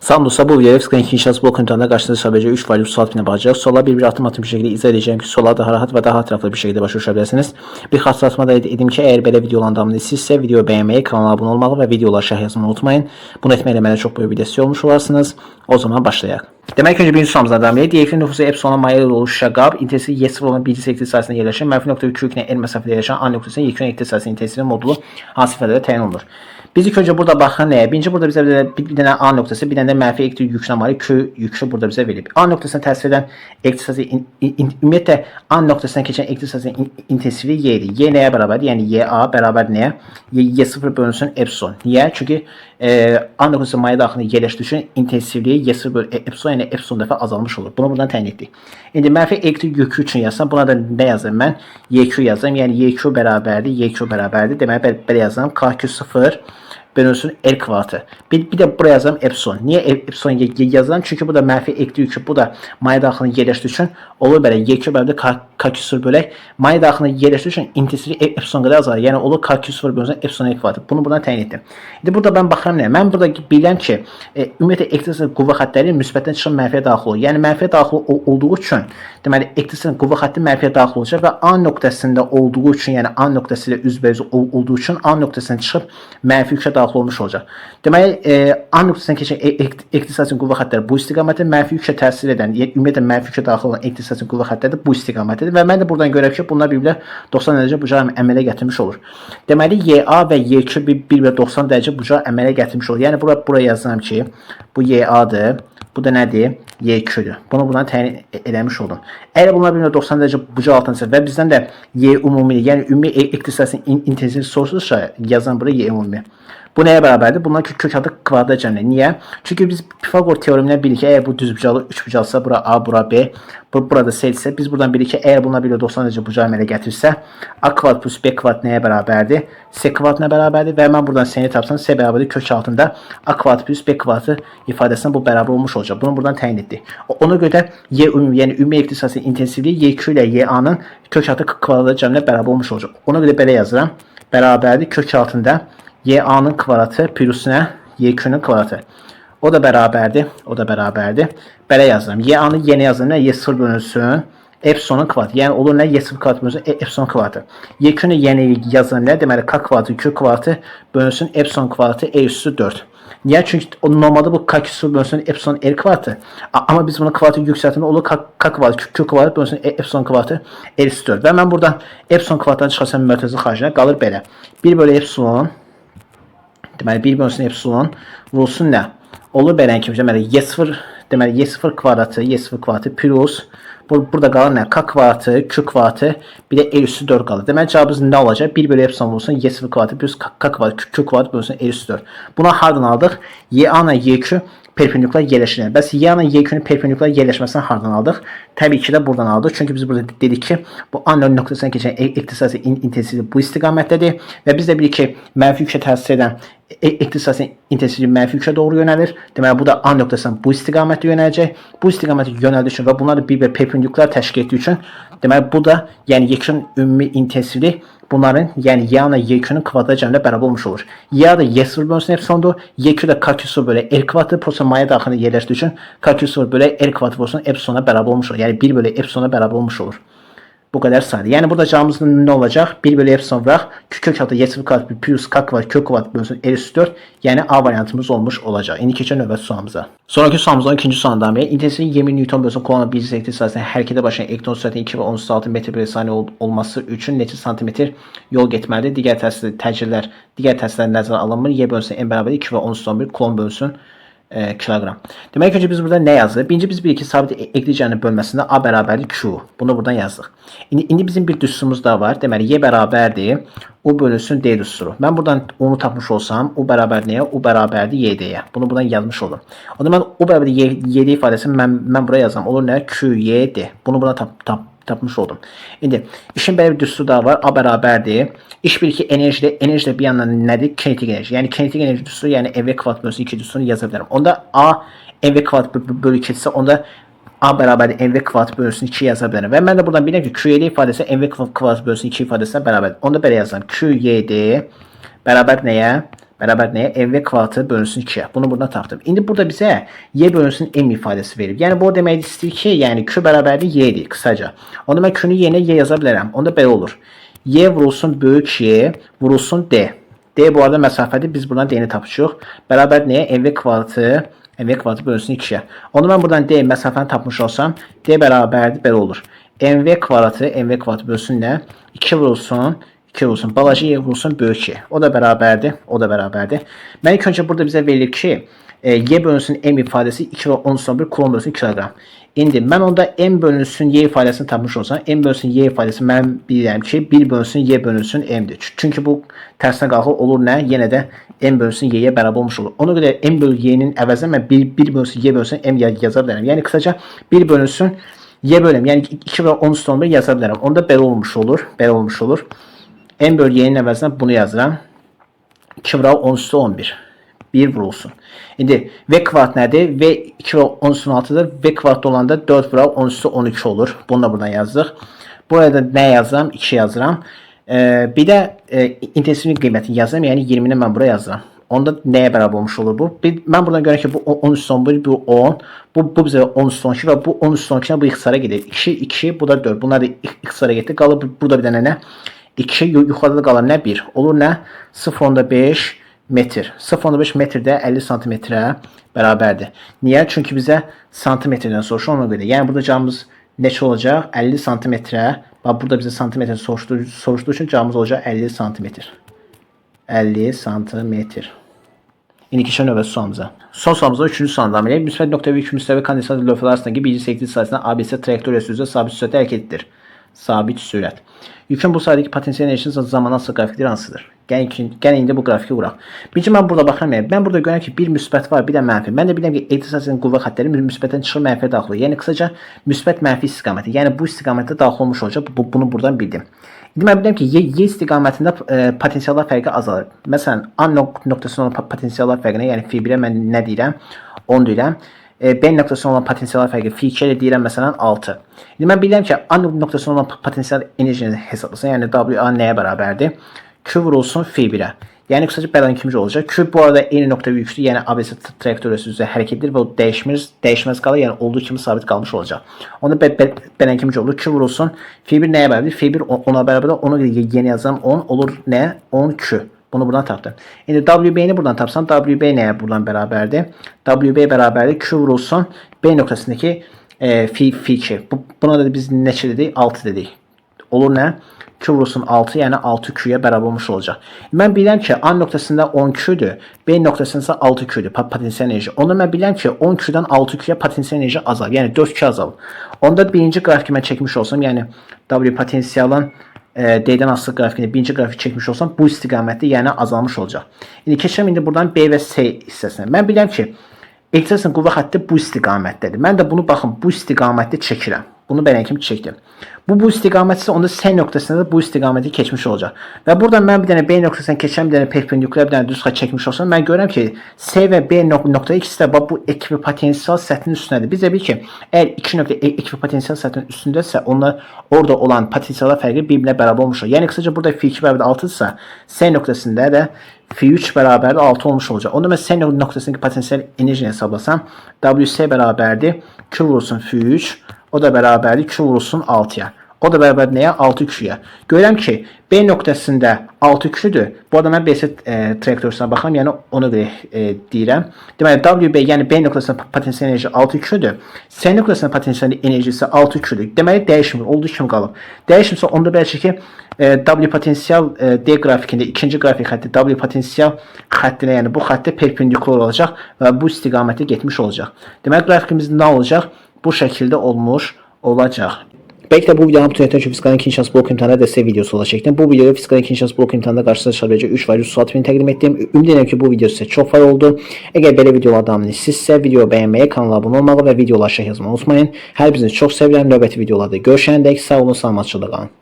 Salam dostlar, bu videoda Fizika İnşaat blok ünitəsində qarşınızda sadəcə 3 valif sual tipinə baxacağıq. Suallar bir atım bir şəkildə izah edəcəyim ki, sualları daha rahat və daha ətraflı bir şəkildə başa düşə bilərsiniz. Bir xatırlatma da edim ki, əgər belə videoların davamını istəyirsinizsə, videoyu bəyənməyi, kanala abunə olmağı və videolara şərh yazmayı unutmayın. Bunu etməklə mənə çox böyük bir dəstək olmuş olarsınız. O zaman başlayaq. Demək ki, birinci sualımızdan davam edək. Deyək ki, nüfusu epsilona mail oluşa qab, intensivliyi Y0 olan birinci elektrik sahəsində yerləşən, -.2 ilə N məsafədə yerləşən A nöqtəsinin yekun elektrik sahəsinin intensivliyi modulu hansı ifadədə təyin olunur? Biz ilk önce burada baxın nəyə? Birinci burada bizə bir dənə A nöqtəsi, bir dənə də mənfi elektrik yükünə malik Q yüklü burada bizə verilib. A nöqtəsinə təsvir edən elektrik sahəsi ümumiyyətlə A nöqtəsindən keçən elektrik sahəsinin intensivliyi Y idi. Y nəyə bərabərdir? Yəni YA bərabər nəyə? Y0 bölünsün epsilon. Niyə? Çünki A nöqtəsi maya daxilində yerləşdiyi üçün intensivliyi Y0 bölü epsilon, yəni epsilon dəfə azalmış olur. Bunu buradan təyin etdik. İndi mənfi elektrik yükü üçün yazsam, buna da nə yazım mən? YQ yazım. Yəni YQ bərabərdir, YQ bərabərdir. Deməli belə yazım. KQ0 bölünsün R kvadratı. Bir də buraya yazalım epsilon. Niyə epsilon yazalım? Çünki bu da mənfi elektrik yükü, bu da maya daxilində yerləşdiyi üçün olur belə YQ bərabərdir KQ0 bölək. Maya daxilində yerləşdiyi üçün intensivliyi epsilon qədər azalır. Yəni olur KQ0 bölünsün epsilon R kvadratı. Bunu buradan təyin etdim. İndi burada mən baxıram nəyə? Mən burada bilirəm ki, ümumiyyətlə elektrik qüvvə xəttləri müsbətdən çıxıb mənfiyə daxil olur. Yəni mənfiyə daxil olduğu üçün, deməli elektrik qüvvə xətti mənfiyə daxil olacaq və A nöqtəsində olduğu üçün, yəni A nöqtəsi ilə üzbəüz olduğu üçün A nöqtəsindən çıxıb mənfi yükə daxil olmuş olacaq. Deməli, A nöqtəsindən keçən elektrik sahəsinin qüvvə xəttləri bu istiqamətdə, mənfi yükə təsir edən, ümumiyyətlə mənfi yükə daxil olan elektrik sahəsinin qüvvə xəttləri bu istiqamətdədir və mən də buradan görürəm ki, bunlar bir-birlə 90 dərəcə bucağı əmələ gətirmiş olur. Deməli, YA və YQ bir-birlə 90 dərəcə bucağı əmələ gətirmiş olur. Yəni buraya yazıram ki, bu YA-dır. Bu da nədir? YQ-dür. Bunu buradan təyin eləmiş oldum. Əgər bunlar bir-birinə 90 dərəcə bucaq altındırsa və bizdən də Y ümumi, yəni ümumi elektrik sahəsinin intensivliyi sorulursa, yazan buraya Y ümumi. Bu nəyə bərabərdir? Bundan kök adı kvadrat cəmləri. Niyə? Çünki biz Pifagor teoremindən bilirik ki, əgər bu düzbucaqlı 3bucaqlısa, bura A, bura B, burada S isə, biz buradan bilirik ki, əgər bunlar 90 dərəcə bucağı əmələ gətirirsə, A kvadrat plus B kvadrat nəyə bərabərdir? S kvadratına bərabərdir və mən buradan S-ni tapsam, S bərabərdir kök altında A kvadrat plus B kvadratı ifadəsindən bu bərabər olmuş olacaq. Bunu buradan təyin etdik. Ona görə də Y ümumi, yəni ümumi elektrik sahəsinin intensivliyi YQ ilə YA-nın kök altı kvadrat cəmləri bərabər olmuş olacaq. Ona görə belə yazıram. Bərabərdir kök altında YA-nın kvadratı pürüsünə YQ-nün kvadratı. O da bərabərdir. O da bərabərdir. Belə yazıram. YA-nı yenə yazıram. Y0 bölünsün epsilonun kvadratı. Yəni olur nə? Y0 kvadratı bölünsün epsilon kvadratı. YQ-nü yenə yazıram. Nə? Deməli K kvadratı, Q kvadratı bölünsün epsilon kvadratı E üstü 4. Niyə? Çünki normalda bu K2 bölünsün epsilon R kvadratı. Amma biz bunu kvadratı yüksəltəndə olur K kvadratı, Q kvadratı bölünsün epsilon kvadratı R üstü 4. Və mən buradan epsilon kvadratdan çıxarsam mərkəzi xaricində qalır belə. 1 bölü epsilon, deməli 1 bölünsün epsilon vurulsun nə? Olur belə kimi, deməli Y0, deməli Y0 kvadratı plus burada qalır nə? K kvadratı, Q kvadratı, bir də E üstü 4 qalır. Deməli cavabımız nə olacaq? 1 bölü epsilon vurulsun Y0 kvadratı plus K kvadratı, Q kvadratı bölünsün E üstü 4. Buna hardan aldıq? YA ilə YQ perpendikular yerləşirlər. Bəs Y ilə YQ-nun perpendikular yerləşməsini hardan aldıq? Təbii ki də buradan aldıq. Çünki biz burada dedik ki, bu A nöqtəsindən keçən elektrik sahəsinin intensivliyi bu istiqamətdədir və biz də bilirik ki, mənfi yükə təsir edən elektrik sahəsinin intensivliyi mənfi yükə doğru yönəlir. Deməli, bu da A nöqtəsindən bu istiqamətə yönələcək. Bu istiqamətə yönəldiyi üçün və bunlar da bir-bir perpendikular təşkil etdiyi üçün, deməli, bu da, yəni YQ-nun ümumi intensivliyi bunların, yəni Y ilə YQ-nun kvadrat cəmləri bərabər olmuş olur. Y da Y0 bölünsün epsilondur, YQ da KQ0 bölü R kvadratı, prosa maya daxilində yerləşdiyi üçün KQ0 bölü R kvadratı bölünsün epsilona bərabər olmuş olur. Yəni 1 bölü epsilona bərabər olmuş olur. Bu qədər sadə. Yəni burada cavabımız nə olacaq? 1 bölü epsilon vuraq. Kök altı Y0 kvadrat plus K kvadrat kök kvadrat bölünsün R üstü 4. Yəni A variantımız olmuş olacaq. İndi keçək növbəti sualımıza. Sonraki sualımızdan ikinci sualdan davam edək. İntensivliyi 20 Newton bölünsün kullanılan bir elektrik sahəsində hərəkətə başlayan elektron sürəti 2 və 16 metr bölü saniyə olması üçün neçə santimetr yol getməlidir? Digər təsirlər nəzərə alınmır. Y bölünsün N bərabərdir 2 və 11 kulon bölünsün kiloqram. Demək ki, biz burada nə yazırıq? Birinci biz bilirik ki, sabit elektrik cərəyanı bölməsində A bərabərdir Q. Bunu buradan yazdıq. İndi bizim bir düsturumuz da var. Deməli, Y bərabərdir U bölünsün D düsturu. Mən buradan onu tapmış olsam, U bərabər nəyə? U bərabərdir YD-yə. Bunu buradan yazmış oldum. O zaman U bərabərdir YD ifadəsini mən buraya yazam. Olur nə? Q, Y, D. Bunu buradan tapmış oldum. İndi işin belə bir düsturu da var. A bərabərdir. İş bilir ki, enerji də bir yandan nədir? Kinetik enerji. Yəni kinetik enerji düsturu, yəni MV kvadrat bölünsün 2 düsturunu yaza bilərəm. Onda A MV kvadrat bölü 2 isə onda A bərabərdir MV kvadrat bölünsün 2 yaza bilərəm. Və mən də buradan bilirəm ki, QYD ifadəsi MV kvadrat bölünsün 2 ifadəsinə bərabərdir. Onda belə yazıram. QYD bərabər nəyə? Bərabər nəyə? MV kvadratı bölünsün 2-yə. Bunu buradan tapdım. İndi burada bizə y bölünsün m ifadəsi verib. Yəni bu o demək istəyir ki, yəni q bərabərdir y-dir qısaca. Onda mən q-nün yerinə y yaza bilərəm. Onda belə olur. Y vurulsun böyük y vurulsun d. D bu arada məsafədir. Biz buradan d-ni tapacağıq. Bərabər nəyə? MV kvadratı bölünsün 2-yə. Onda mən buradan d məsafəni tapmış olsam, d bərabərdir belə olur. MV kvadratı bölünsün nə? 2 vurulsun balaca y vurulsun böyük y. O da bərabərdir. Mən ilk öncə burada bizə verilib ki, y bölünsün m ifadəsi 2 və 10^1 kulon bölünsün kiloqram. İndi mən onda m bölünsün y ifadəsini tapmış olsam, m bölünsün y ifadəsi mən bilirəm ki, 1 bölünsün y bölünsün m'dir. Çünki bu tərsinə qalxır olur nə? Yenə də m bölünsün y-yə bərabər olmuş olur. Ona görə m bölü y-nin əvəzinə mən 1 bölünsün y bölünsün m yaza bilərəm. Yəni qısaca 1 bölünsün y bölüm, yəni 2 və 10^1 yaza bilərəm. Onda belə olmuş olur. M bölü y'nin əvəzinə bunu yazıram. 2 və 10^11. 1 vurulsun. İndi v kvadrat nədir? V 2 və 10^6'dır. V kvadrat olanda 4 və 10^12 olur. Bunu da buradan yazdıq. Buraya da nə yazıram? 2 yazıram. Bir də intensivlik qiymətini yazıram. Yəni 20'ni mən buraya yazıram. Onda nəyə bərabər olmuş olur bu? Mən buradan görürəm ki, bu 10^11, bu 10, bu bizə 10^12 və bu 10^12'nə bu ixtisara gedir. 2, bu da 4. Bunlar da ixtisara gedir. Qalır burada bir dənə nə? 2, yuxarıda qalan nə? 1. Olur nə? 0,5 metr. 0,5 metr də 50 santimetrə bərabərdir. Niyə? Çünki bizə santimetrdən soruşur ona görə. Yəni burada cavabımız neçə olacaq? 50 santimetrə. Bax burada bizə santimetr soruşduğu üçün cavabımız olacaq 50 santimetr. 50 santimetr. İndi keçək növbəti sualımıza. Son sualımızda 3-cü sualda əməliyyat müsbət nöqtə və yük müstəvi kondensat lövhələr arasındakı birinci elektrik sayəsində ABC trayektoriyası üzrə sabit sürətlə hərəkət edilir. Sabit sürət. Yükün bu sayədəki potensial enerjisinin zamanı asılı qrafikləri hansıdır? Gəlin indi bu qrafiki quraq. Birinci mən burada baxıram. Mən burada görürəm ki, bir müsbət var, bir də mənfi. Mən də bilirəm ki, elektrik sahəsinin qüvvə xəttləri müsbətdən çıxır, mənfiyə daxil olur. Yəni qısaca müsbət mənfi istiqaməti. Yəni bu istiqamətdə daxil olmuş olacaq. Bunu buradan bildim. İndi mən bilirəm ki, y istiqamətində potensiallar fərqi azalır. Məsələn, A nöqtəsində olan potensiallar fərqinə, yəni F1-ə mən nə deyirəm? 10 deyirəm. B nöqtəsində olan potensiallar fərqi F2-ə deyirəm, məsələn, 6. İndi mən bilirəm ki, A nöqtəsində olan potensial enerjini hesablasın, yəni WA nəyə bərabərdir? Q vurulsun F1-ə. Yəni qısaca bəlan kimi olacaq. Q bu arada eyni nöqtə və yüklü, yəni ABC trayektoriyası üzrə hərəkət edir və o dəyişməz qalır, yəni olduğu kimi sabit qalmış olacaq. Onda bəlan kimi olur. Q vurulsun F1 nəyə bərabərdir? F1 10'a bərabərdir. Ona görə yeni yazsam 10 olur nə? 10 Q. Bunu buradan tapdım. İndi WB-ni buradan tapsam WB nəyə buradan bərabərdir? WB bərabərdir. Q vurulsun B nöqtəsindəki F2. Buna da biz neçə dedik? 6 dedik. Olur nə? Q vurulsun 6, yəni 6Q'ya bərabər olmuş olacaq. Mən bilirəm ki, A nöqtəsində 10Q'dur, B nöqtəsində isə 6Q'dur potensial enerji. Onda mən bilirəm ki, 10Q'dan 6Q'ya potensial enerji azalır, yəni 4Q azalır. Onda birinci qrafiki mən çəkmiş olsam, yəni W potensialın D-dən asılı qrafikini birinci qrafik çəkmiş olsam, bu istiqamətdə yəni azalmış olacaq. İndi keçirəm indi buradan B və C hissəsinə. Mən bilirəm ki, elektrik sahəsinin qüvvə xətti bu istiqamətdədir. Mən də bunu baxın, bu istiqamətdə çəkirəm. Bunu belə kimi çəkdim. Bu istiqamət isə onda C nöqtəsində də bu istiqaməti keçmiş olacaq. Və burada mən bir dənə B nöqtəsindən keçən bir dənə perpendikulyar bir dənə düz xətt çəkmiş olsam, mən görürəm ki, C və B nöqtə ikisi də bu ekvipotensial səthinin üstündədir. Biz də bilir ki, əgər iki nöqtə ekvipotensial səthinin üstündəsə, onlar orada olan potensiallar fərqi bir-birinə bərabər olmuş olur. Yəni qısaca burada F2 bərabər 6-dırsa, C nöqtəsində də F3 bərabərdir 6 olmuş olacaq. Onda mən C nöqtəsindəki potensial enerjini hesablasam, WC bərabərdir Q vurulsun F3, o da bərabərdir Q vurulsun 6-ya. O da bərabər nəyə? 6Q'ya. Görürəm ki, B nöqtəsində 6Q'dur. Bu arada mən BC trayektoriyasına baxıram, yəni ona görə deyirəm. Deməli, WB, yəni B nöqtəsində potensial enerji 6Q'dur. C nöqtəsində potensial enerji isə 6Q'dur. Deməli, dəyişmir, olduğu kimi qalıb. Dəyişmirsə, onda bəlkə ki, W potensial D qrafikində, ikinci qrafik xətti W potensial xəttinə, yəni bu xəttə perpendikular olacaq və bu istiqamətə getmiş olacaq. Deməli, qrafikimiz nə olacaq? Bu şəkildə olmuş olacaq. Belki de bu videoda bütün yeter ki fiskal ikinci blok imtihanı destek videosu olarak çektim. Bu videoda fiskal ikinci blok imtihanında karşınıza çıkabilecek 3 var 100 bin təqdim ettim. Ümid edirəm ki bu video sizə çox faydalı oldu. Əgər belə videolardan sizsə video bəyənməyi, kanala abunə olmağı və videoları aşağı yazmayı unutmayın. Hər birinizi çox sevirəm. Növbəti videolarda görüşəndək sağ olun, salamatçılıqla qalın.